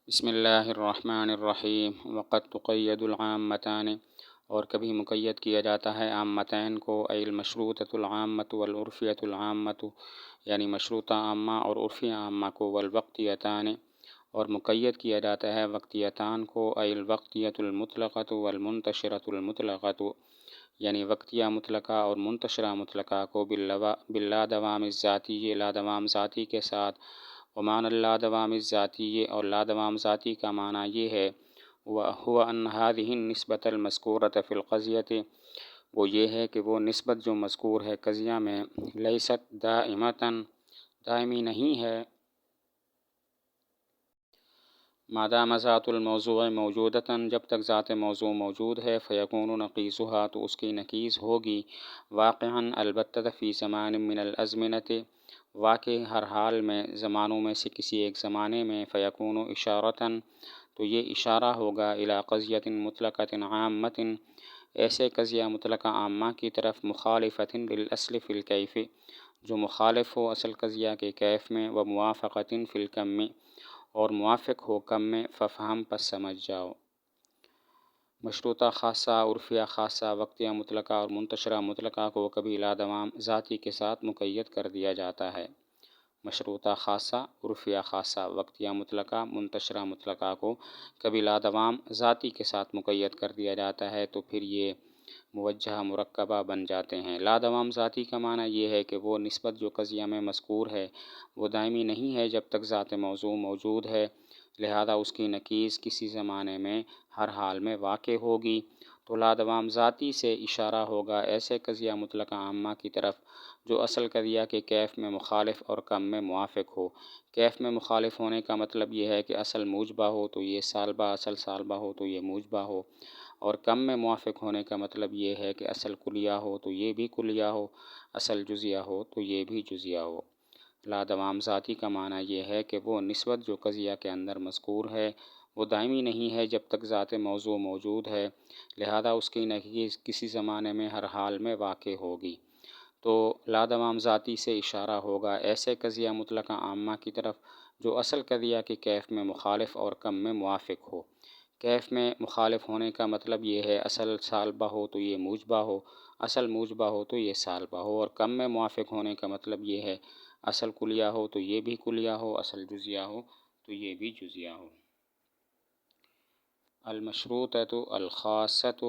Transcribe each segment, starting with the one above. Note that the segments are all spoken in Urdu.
بسم اللہ الرحمن الرحیم۔ وقد تقید العامتان، اور کبھی مقید کیا جاتا ہے عامتین کو، ای المشروطۃ العامۃ والعرفیۃ العامۃ، یعنی مشروطہ عامہ اور عرفی عامہ کو، والوقتیتان، اور مقید کیا جاتا ہے وقتیتان کو، ای الوقتیۃ المطلقۃ والمنتشرۃ المطلقۃ، یعنی وقتیہ مطلقہ اور منتشرہ مطلقہ کو، باللادوام الذاتی، لادوام ذاتی کے ساتھ۔ ومعنی اللادوام الذاتی، اور لادوام ذاتی کا معنی یہ ہے، هو ان هذه النسبة المذکورة فی القضیۃ، وہ یہ ہے کہ وہ نسبت جو مذکور ہے قضیہ میں، لیست دائمۃ، دائمی نہیں ہے، مادام ذات الموضوع موجودۃ، جب تک ذات موضوع موجود ہے، فیکون نقیصها، تو اس کی نقیض ہوگی، واقعا البتہ فی زمان من الازمنۃ، واقع ہر حال میں، زمانوں میں سے کسی ایک زمانے میں، فیکون اشارۃً، تو یہ اشارہ ہوگا، الی قضیۃ مطلقۃ عامۃ، ایسے قضیہ مطلقہ عامہ کی طرف، مخالفۃ للاصل فی الکیف، جو مخالف ہو اصل قضیہ کے کیف میں، وموافقۃ فی الکم، اور موافق ہو کم میں، ففہم، پس سمجھ جاؤ۔ مشروطہ خاصہ، عرفیہ خاصہ، وقتیہ مطلقہ اور منتشرہ مطلقہ کو کبھی لادوام ذاتی کے ساتھ مقید کر دیا جاتا ہے۔ مشروطہ خاصہ، عرفیہ خاصہ، وقتیہ مطلقہ، منتشرہ مطلقہ کو کبھی لادوام ذاتی کے ساتھ مقید کر دیا جاتا ہے تو پھر یہ موجہ مرکبہ بن جاتے ہیں۔ لادوام ذاتی کا معنی یہ ہے کہ وہ نسبت جو قضیہ میں مذکور ہے وہ دائمی نہیں ہے جب تک ذات موضوع موجود ہے، لہذا اس کی نقیض کسی زمانے میں ہر حال میں واقع ہوگی، تو لادوام ذاتی سے اشارہ ہوگا ایسے قضیہ مطلقہ عامہ کی طرف جو اصل قضیہ کے کیف میں مخالف اور کم میں موافق ہو۔ کیف میں مخالف ہونے کا مطلب یہ ہے کہ اصل موجبہ ہو تو یہ سالبہ، اصل سالبہ ہو تو یہ موجبہ ہو، اور کم میں موافق ہونے کا مطلب یہ ہے کہ اصل کلیہ ہو تو یہ بھی کلیہ ہو، اصل جزیہ ہو تو یہ بھی جزیہ ہو۔ لادوام ذاتی کا معنی یہ ہے کہ وہ نسبت جو قضیہ کے اندر مذکور ہے وہ دائمی نہیں ہے جب تک ذات موضوع موجود ہے، لہذا اس کی نقیض کسی زمانے میں ہر حال میں واقع ہوگی، تو لادوام ذاتی سے اشارہ ہوگا ایسے قضیہ مطلقہ عامہ کی طرف جو اصل قضیہ کے کیف میں مخالف اور کم میں موافق ہو۔ کیف میں مخالف ہونے کا مطلب یہ ہے اصل سالبہ ہو تو یہ موجبہ ہو، اصل موجبہ ہو تو یہ سالبہ ہو، اور کم میں موافق ہونے کا مطلب یہ ہے اصل کلیہ ہو تو یہ بھی کلیہ ہو، اصل جزیہ ہو تو یہ بھی جزیہ ہو۔ المشروطۃ الخاصۃ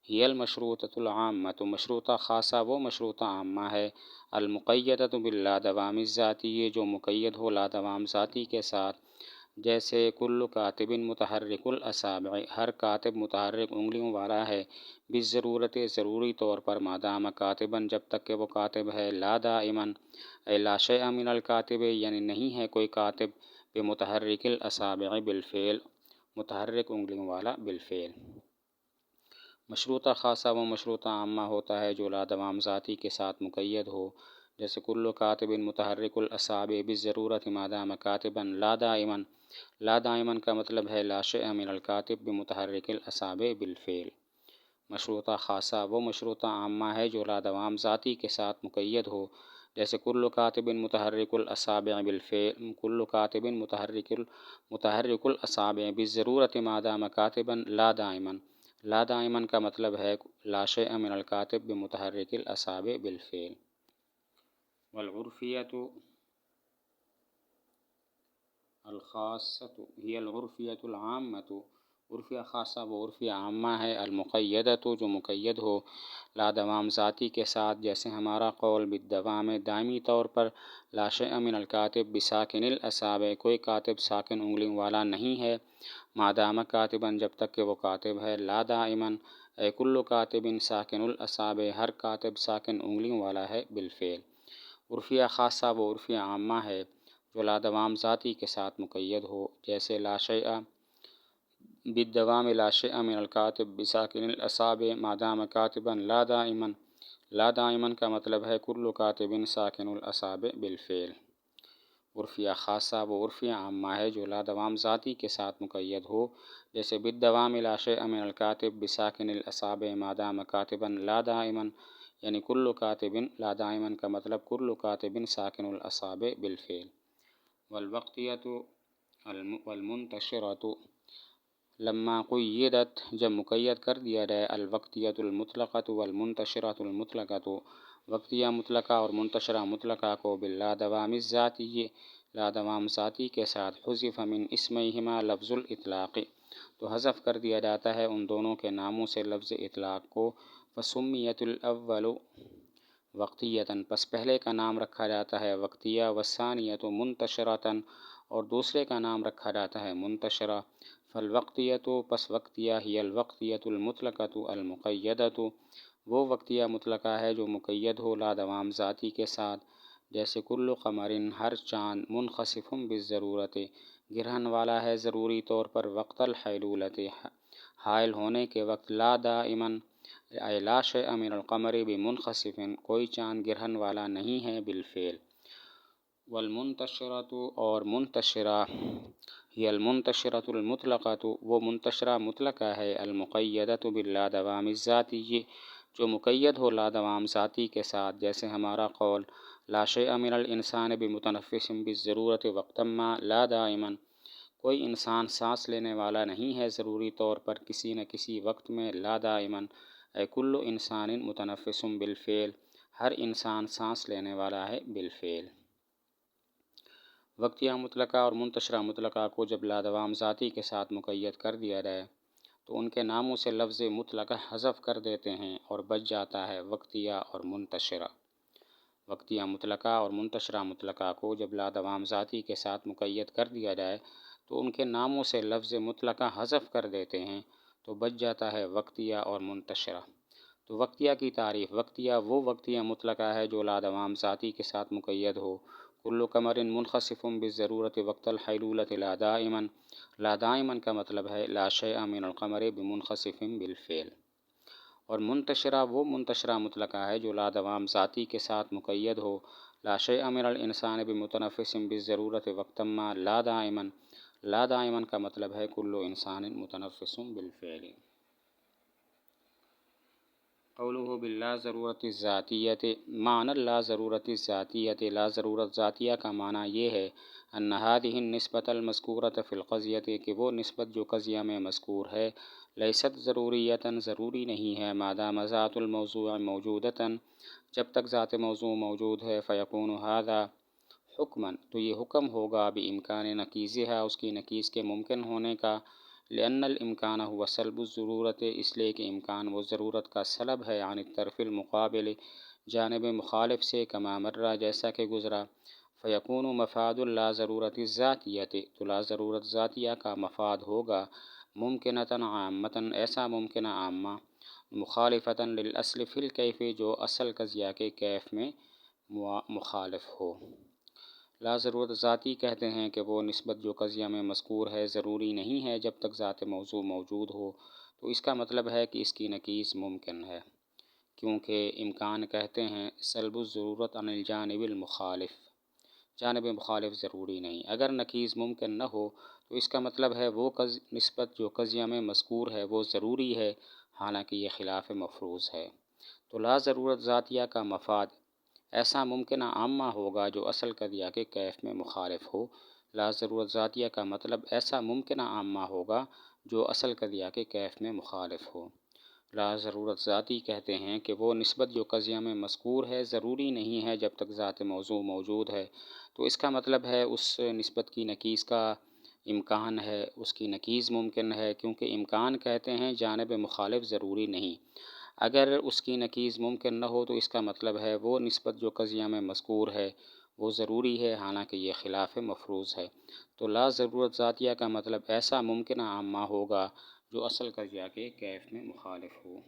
ہی المشروطۃ العامۃ، مشروطہ خاصہ وہ مشروطہ عامہ ہے، المقیدۃ باللادوام الذاتی، جو مقید ہو لادوام ذاتی کے ساتھ، جیسے کل کاتب متحرک الاصابع، ہر کاتب متحرک انگلیوں والا ہے، بالضرورت، ضروری طور پر، مادام کاتباً، جب تک کہ وہ کاتب ہے، لا دائماً، اے لا شیء من الکاتب، یعنی نہیں ہے کوئی کاتب، بمتحرک الاصابع بالفعل، متحرک انگلیوں والا بالفعل۔ مشروطہ خاصہ وہ مشروطہ عامہ ہوتا ہے جو لادوام ذاتی کے ساتھ مقید ہو، جیسے کل کاتب متحرک الاصابع بالضرورت مادام کاتباً لا دائماً، لا دائماً کا مطلب ہے لا شیء من الکاتب بمتحرک الاصابع بالفعل۔ مشروطہ خاصہ وہ مشروطہ عامہ ہے جو لادوام ذاتی کے ساتھ مقید ہو، جیسے کل کاتب متحرک الاصابع بالفعل، کل کاتب متحرک الاصابع بالضرورت مادام کاتباً لا دائماً، لا دائماً کا مطلب ہے لا شیء من الکاتب بمتحرک الاصابع بالفعل۔ والعرفیۃ الخاصۃ ہی العرفیۃ العامۃ، عرفیہ خاصہ وہ عرفیہ عامہ ہے، المقیدۃ، جو مقید ہو لادوام ذاتی کے ساتھ، جیسے ہمارا قول بالدوام، دائمی طور پر، لا شیء من الکاتب بساکن الاصابع، کوئی کاتب ساکن انگلیوں والا نہیں ہے، مادام کاتباً، جب تک کہ وہ کاتب ہے، لا دائماً، اے کل کاتب ساکن الاصابع، ہر کاتب ساکن انگلیوں والا ہے، بالفعل۔ عرفیہ خاصہ وہ عرفیہ عامہ ہے جو لادوام ذاتی کے ساتھ مقید ہو، جیسے لا شیء بالدوام، لا شیء من الکاتب بساکن الاصابع مادام کاتباً لا دائماً، لا دائماً کا مطلب ہے کل کاتب ساکن الاصابع بالفعل۔ عرفیہ خاصہ وہ عرفیہ عامہ ہے جو لادوام ذاتی کے ساتھ مقید ہو، جیسے بالدوام لا شیء من الکاتب بساکن الاصابع مادام کاتباً لا دائماً، یعنی کل کاتب، لا دائماً کا مطلب کل کاتب ساکن الاصابع بالفعل۔ والوقتیۃ والمنتشرۃ لما قیدت جب مقید کر دیا جائے الوقتیۃ المطلقۃ والمنتشرۃ المطلقۃ وقتیہ مطلقہ اور منتشرہ مطلقہ کو باللادوام الذاتی لادوام ذاتی کے ساتھ حذف من اسمہما لفظ الاطلاق تو حذف کر دیا جاتا ہے ان دونوں کے ناموں سے لفظ اطلاق کو فسمیت الاول وقتیتاً پس پہلے کا نام رکھا جاتا ہے وقتیہ والثانیۃ منتشرۃً اور دوسرے کا نام رکھا جاتا ہے منتشرہ فالوقتیۃ پس وقتیہ ہی الوقتیۃ المطلقۃ المقیدۃ وہ وقتیہ مطلقہ ہے جو مقید ہو لادوام ذاتی کے ساتھ جیسے کل قمر ہر چاند منخسف بالضرورت گرہن والا ہے ضروری طور پر وقت الحیلولۃ حائل ہونے کے وقت لا دائماً اے لا شیء من القمر بمنخسف کوئی چاند گرہن والا نہیں ہے بالفعل والمنتشرۃ اور منتشرہ ہی المنتشرۃ المطلقۃ وہ منتشرہ مطلقہ ہے المقیدۃ باللادوام الذاتی جو مقید ہو لادوام ذاتی کے ساتھ جیسے ہمارا قول لا شیء من الانسان بمتنفس بالضرورت وقتا ما لا دائما کوئی انسان سانس لینے والا نہیں ہے ضروری طور پر کسی نہ کسی وقت میں لا دائما اے کل انسان متنفس بالفعل ہر انسان سانس لینے والا ہے بالفعل وقتیہ مطلقہ اور منتشرہ مطلقہ کو جب لادوام ذاتی کے ساتھ مقید کر دیا جائے تو ان کے ناموں سے لفظ مطلقہ حذف کر دیتے ہیں اور بچ جاتا ہے وقتیہ اور منتشرہ وقتیہ مطلقہ اور منتشرہ مطلقہ کو جب لادوام ذاتی کے ساتھ مقید کر دیا جائے تو ان کے ناموں سے لفظ مطلقہ حذف کر دیتے ہیں تو بچ جاتا ہے وقتیہ اور منتشرہ تو وقتیہ کی تعریف وقتیہ وہ وقتیہ مطلقہ ہے جو لادوام ذاتی کے ساتھ مقید ہو کل قمر منخسف بالضرورت وقت الحیلولۃ لا دائما لا دائما کا مطلب ہے لا شیء من القمر بمنخسف بالفعل اور منتشرہ وہ منتشرہ مطلقہ ہے جو لادوام ذاتی کے ساتھ مقید ہو لا شیء من الانسان بمتنفس بالضرورت وقتا ما لا دائما کا مطلب ہے کل انسان متنفس بالفعل قوله باللا ضرورت الذاتیت معنی لا ضرورت الذاتیت لا ضرورت ذاتیہ کا معنی یہ ہے ان هذه النسبۃ المذکورۃ فی القضیۃ کہ وہ نسبت جو قضیہ میں مذکور ہے لیست ضروریتاً ضروری نہیں ہے مادام ذات الموضوع موجودتاً جب تک ذات موضوع موجود ہے فیکون هذا حکماً تو یہ حکم ہوگا بامکان نقیضھا اس کی نقیض کے ممکن ہونے کا لأن الامکان هو سلب الضرورت اس لیے کہ امکان وہ ضرورت کا سلب ہے عن الطرف المقابل جانب مخالف سے کما مرہ جیسا کہ گزرا فیکون مفاد لا ضرورت الذاتیت تو لا ضرورت ذاتیہ کا مفاد ہوگا ممکنتاً عامتاً ایسا ممکنہ عامہ مخالفتاً للاصل فی الکیف جو اصل قضیہ کے کیف میں مخالف ہو لا ضرورت ذاتی کہتے ہیں کہ وہ نسبت جو قضیہ میں مذکور ہے ضروری نہیں ہے جب تک ذات موضوع موجود ہو تو اس کا مطلب ہے کہ اس کی نقیض ممکن ہے کیونکہ امکان کہتے ہیں سلب الضرورت عن الجانب المخالف جانب مخالف ضروری نہیں اگر نقیض ممکن نہ ہو تو اس کا مطلب ہے وہ نسبت جو قضیہ میں مذکور ہے وہ ضروری ہے حالانکہ یہ خلاف مفروض ہے تو لا ضرورت ذاتیہ کا مفاد ایسا ممکنہ عامہ ہوگا جو اصل قضیہ کے کیف میں مخالف ہو لا ضرورت ذاتیہ کا مطلب ایسا ممکنہ عامہ ہوگا جو اصل قضیہ کے کیف میں مخالف ہو لا ضرورت ذاتی کہتے ہیں کہ وہ نسبت جو قضیہ میں مذکور ہے ضروری نہیں ہے جب تک ذات موضوع موجود ہے تو اس کا مطلب ہے اس نسبت کی نقیض کا امکان ہے اس کی نقیض ممکن ہے کیونکہ امکان کہتے ہیں جانب مخالف ضروری نہیں اگر اس کی نقیض ممکن نہ ہو تو اس کا مطلب ہے وہ نسبت جو قضیہ میں مذکور ہے وہ ضروری ہے حالانکہ یہ خلاف مفروض ہے تو لا ضرورت ذاتیہ کا مطلب ایسا ممکنہ عامہ ہوگا جو اصل قضیہ کے کیف میں مخالف ہو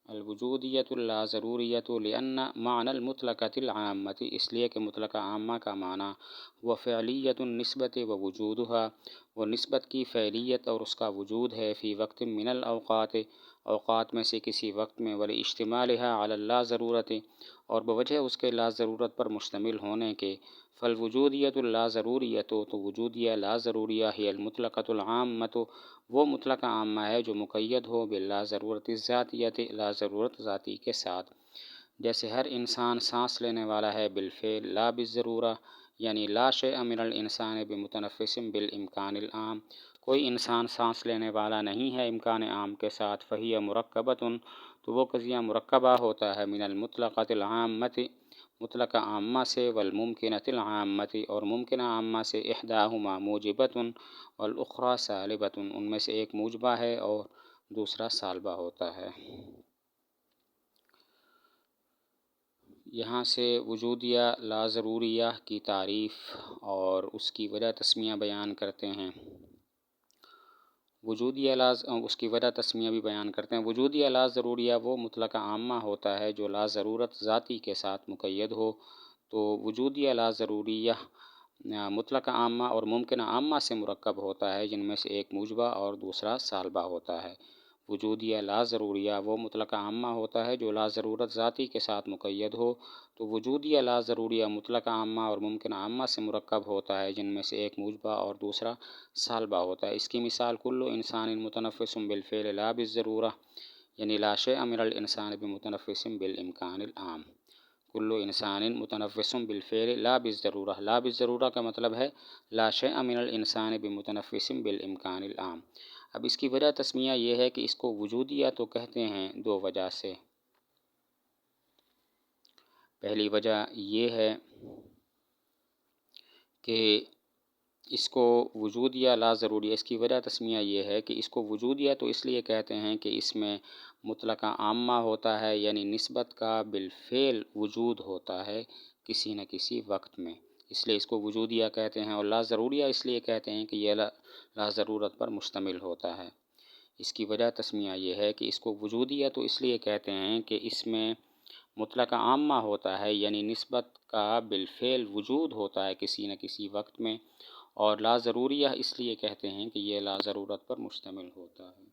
الوجودیت لا ضروریت لأن معنی المطلقۃ العامۃ اس لیے کہ مطلقہ عامہ کا معنی وہ فعلیت النسبت و وجودها وہ نسبت کی فعلیت اور اس کا وجود ہے فی وقت من الاوقات اوقات میں سے کسی وقت میں ولی اشتمالها علی اللا ضرورت اور بوجہ اس کے لا ضرورت پر مشتمل ہونے کے فالوجودیت لا ضروریت تو وجودیہ لا ضروریہ ہی المطلقۃ العامۃ وہ مطلقہ عامہ ہے جو مقید ہو باللا ضرورت ذاتیت لا ضرورت ذاتی کے ساتھ جیسے ہر انسان سانس لینے والا ہے بالفعل لا بالضرورہ یعنی لا شیء من الانسان بمتنفس بالامکان العام، کوئی انسان سانس لینے والا نہیں ہے امکان عام کے ساتھ، فہی مرکبۃ، تو وہ قضیہ مرکبہ ہوتا ہے، من المطلقۃ العامۃ، مطلقہ عامہ سے، والممکنۃ العامۃ، اور ممکنہ عامہ سے، احداہما موجبۃ والاخری سالبۃ، ان میں سے ایک موجبہ ہے اور دوسرا سالبہ ہوتا ہے۔ یہاں سے وجودیہ لا ضروریہ کی تعریف اور اس کی وجہ تسمیہ بیان کرتے ہیں۔ وجودیہ لا، اس کی وجہ تسمیہ بھی بیان کرتے ہیں۔ وجودیہ لا ضروریہ وہ مطلقہ عامہ ہوتا ہے جو لا ضرورت ذاتی کے ساتھ مقید ہو، تو وجودیہ لا ضروریہ مطلقہ عامہ اور ممکنہ عامہ سے مرکب ہوتا ہے، جن میں سے ایک موجبہ اور دوسرا سالبہ ہوتا ہے۔ وجودیہ لا ضروریہ وہ مطلقہ عامہ ہوتا ہے جو لا ضرورت ذاتی کے ساتھ مقید ہو، تو وجودیہ لا ضروریہ مطلقہ عامہ اور ممکنہ عامہ سے مرکب ہوتا ہے، جن میں سے ایک موجبہ اور دوسرا سالبہ ہوتا ہے۔ اس کی مثال کل انسان متنفس بالفعل لا بالضرورہ، یعنی لا شیء من الانسان بمتنفس بالامکان العام۔ کل انسان متنفس بالفعل لا بالضرورہ، لا بالضرورہ کا مطلب ہے لا شیء من الانسان بمتنفس بالامکان العام۔ اب اس کی وجہ تسمیہ یہ ہے کہ اس کو وجودیہ تو کہتے ہیں دو وجہ سے۔ پہلی وجہ یہ ہے کہ اس کو وجودیہ لا ضروریہ، اس کی وجہ تسمیہ یہ ہے کہ اس کو وجودیہ تو اس لیے کہتے ہیں کہ اس میں مطلقہ عامہ ہوتا ہے، یعنی نسبت کا بالفعل وجود ہوتا ہے کسی نہ کسی وقت میں، اس لیے اس کو وجودیہ کہتے ہیں۔ اور لا ضروریہ اس لیے کہتے ہیں کہ یہ لا ضرورت پر مشتمل ہوتا ہے۔ اس کی وجہ تسمیہ یہ ہے کہ اس کو وجودیہ تو اس لیے کہتے ہیں کہ اس میں مطلقہ عامہ ہوتا ہے، یعنی نسبت کا بالفعل وجود ہوتا ہے کسی نہ کسی وقت میں، اور لا ضروریہ اس لیے کہتے ہیں کہ یہ لا ضرورت پر مشتمل ہوتا ہے۔